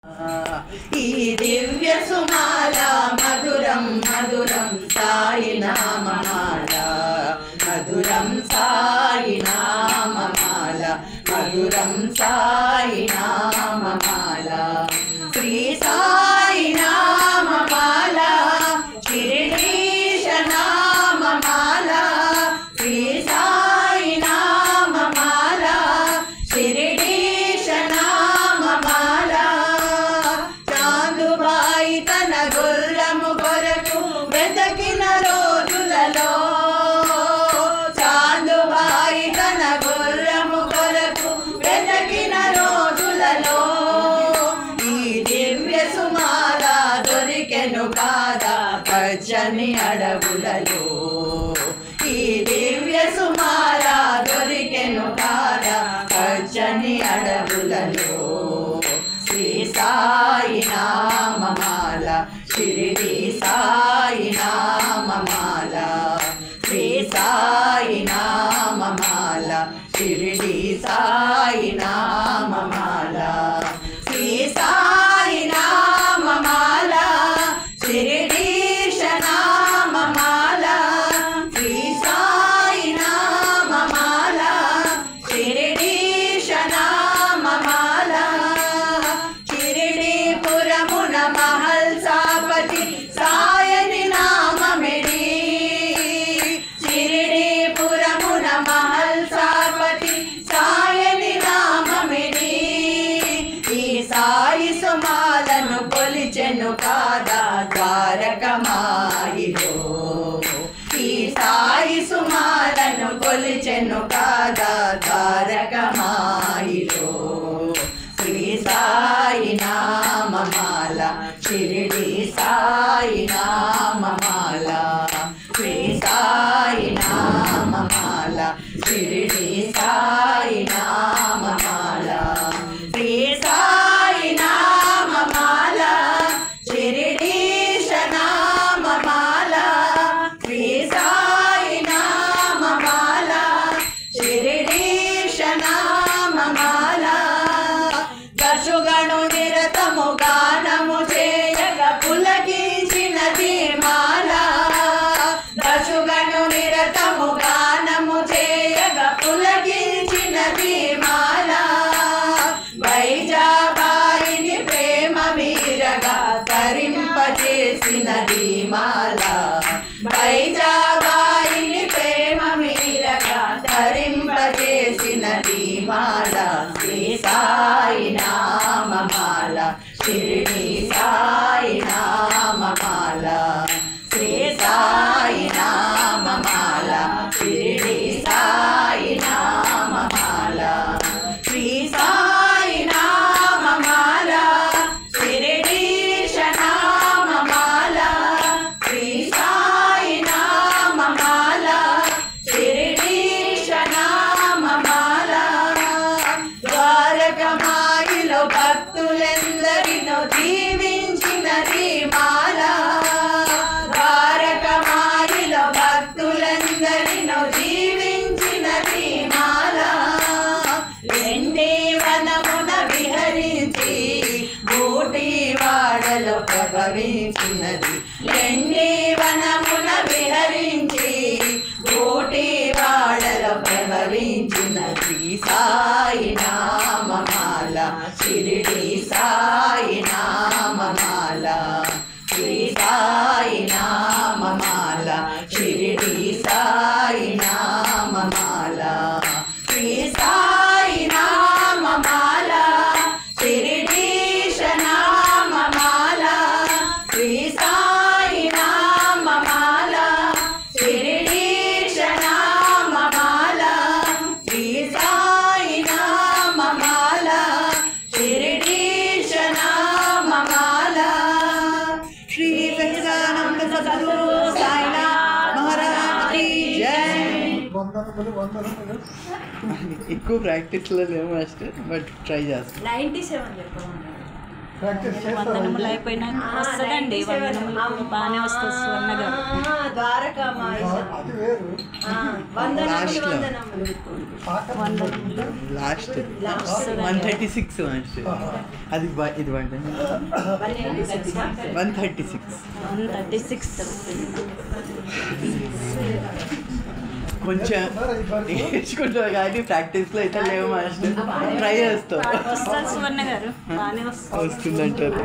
ఈ దివ్య సుమాల మధురం మధురం సాయి నామమాల మధురం సాయి నామమాల మధురం సాయి నామమాల శ్రీ సాయి నామమాల శిరిడీశ నామమాల శ్రీ సాయి నామమాల శిరిడీశ నామమాల చాందుబాయి తన గుర్రము కొరకు వెతకిన రోజులలో చాందుబాయి తన గుర్రము కొరకు వెతకిన రోజులలో ఈ దివ్య సుమాల దొరికెను కాదా పచ్చని అడవులలో ఈ దివ్య సుమాల దొరికెను కాదా పచ్చని అడవులలో శ్రీ సాయి నామమాల షిరిడి సాయి నామమాల శ్రీ సాయి నామమాల షిరిడి సాయి నామమాల శ్రీ సాయి నామమాల షిరిడీశ నామమాల శ్రీ సాయి నామమాల షిరిడీశ నామమాల షిరిడీపురమున మహల్సాపతి సాయని నామమిడి షిరిడీపురమున మహల్సాపతి సాయని నామమిడి ఈ సాయి సుమాలను కొలిచెను కాదా ద్వారకమాయిలో ఈ సాయి సుమాలను కొలిచెను కాదా ద్వారకమాయిలో శ్రీ సాయి నామమాల షిరిడి సాయి నామమాల శ్రీ సాయి నామమాల షిరిడి సాయి నామమాల శ్రీ సాయి నామమాల షిరిడీశ నామమాల శ్రీ సాయి నామమాల షిరిడీశ నామమాల దశుగణు నిరతము గానము చేయగ పులకించినది మాల దశుగణు నిరతము గానము చేయగ పులకించినది మాల వైజాబాయిని ప్రేమ వీరగా తరింపజేసినది మాల వైజాబాయిని ప్రేమ వీరగా తరింపజేసినది మాల శ్రీ సాయి నామమాల షిరిడి సాయి నామమాల శ్రీ సాయి నామమాల షిరిడి సాయి నామమాల శ్రీ సాయి నామమాల షిరిడీశ నామమాల శ్రీ సాయి నామమాల షిరిడీశ నామమాల ద్వారకమాయిలో భక్తులెందరినో దీవించినది మాల ద్వారకమాయిలో భక్తులందరినో దీవించినది మాల రెండే వనమున విహరించి బూటి వాడలో ప్రభవించినది రెండే వనమున విహరించి బూటి వాడలో ప్రభవించినది సాయి నామమాల షిరిడి సాయి నామమాల శ్రీ సాయి నామమాల షిరిడి సాయి నామమాల శ్రీ సాయి నామమాల షిరిడీశ నామమాల శ్రీ సాయి నామమాల షిరిడీశ నామమాల శ్రీ సాయి నామమాల షిరిడీశ నామమాల శ్రీ సచ్చిదానంద సద్గురు సాయినాథ్ మహారాజ్ की जय ఎక్కువ ప్రాక్టీస్లో లేవు మాస్టర్ బట్ ట్రై చేస్తాను 97 చెప్పమన్నారు వందనములు అయిపోయినా వస్తుందండి. వందనములు బాగానే వస్తుంది స్వర్ణ గారు. ద్వారకా లాస్ట్ 136 అది ఇది 136 కొంచెం నేర్చుకుంటావు కానీ ప్రాక్టీస్లో అయితే లేవు మాస్టర్. ట్రై చేస్తావు. వస్తుంది స్వర్ణ గారు బాగానే వస్తుందంటారు.